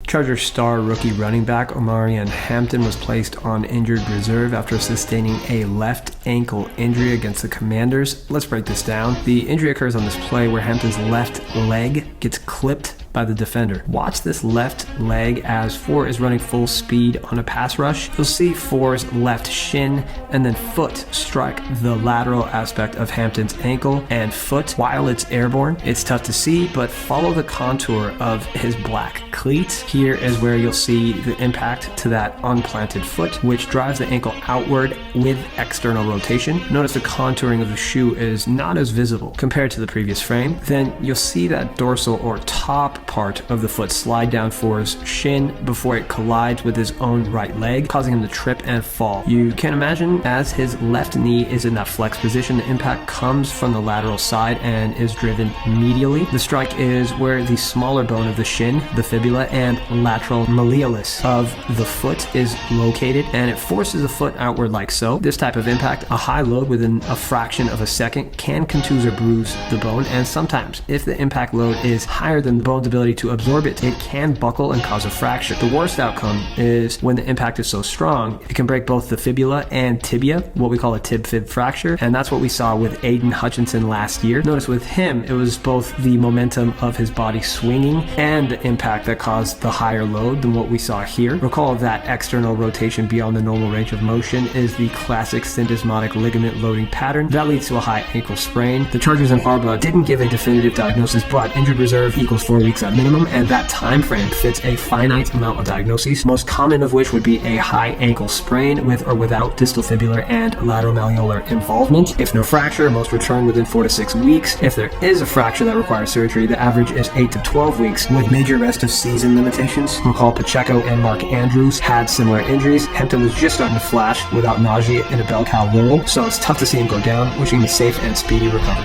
Chargers star rookie running back Omarion Hampton was placed on injured reserve after sustaining a left ankle injury against the Commanders. Let's break this down. The injury occurs on this play where Hampton's left leg gets clipped by the defender. Watch this left leg as Four is running full speed on a pass rush. You'll see Four's left shin and then foot strike the lateral aspect of Hampton's ankle and foot while it's airborne. It's tough to see, but follow the contour of his black cleats. Here is where you'll see the impact to that unplanted foot, which drives the ankle outward with external rotation. Notice the contouring of the shoe is not as visible compared to the previous frame. Then you'll see that dorsal or top part of the foot slide down Four's shin before it collides with his own right leg, causing him to trip and fall. You can imagine as his left knee is in that flex position, the impact comes from the lateral side and is driven medially. The strike is where the smaller bone of the shin, the fibula, and lateral malleolus of the foot is located, and it forces the foot outward like so. This type of impact, a high load within a fraction of a second, can contuse or bruise the bone, and sometimes, if the impact load is higher than the bone's ability to absorb it, it can buckle and cause a fracture. The worst outcome is when the impact is so strong, it can break both the fibula and tibia, what we call a tib-fib fracture, and that's what we saw with Aiden Hutchinson last year. Notice with him, it was both the momentum of his body swinging and the impact that caused the higher load than what we saw here. Recall that external rotation beyond the normal range of motion is the classic syndesmotic ligament loading pattern that leads to a high ankle sprain. The Chargers and RB didn't give a definitive diagnosis, but injured reserve equals 4 weeks at minimum, and that time frame fits a finite amount of diagnoses, most common of which would be a high ankle sprain with or without distal fibular and lateral malleolar involvement. If no fracture, most return within 4 to 6 weeks. If there is a fracture that requires surgery, the average is 8 to 12 weeks with major rest of season limitations. Recall Pacheco and Mark Andrews had similar injuries. Hampton was just starting to flash without nausea in a bell cow roll, so it's tough to see him go down. Wishing him a safe and speedy recovery.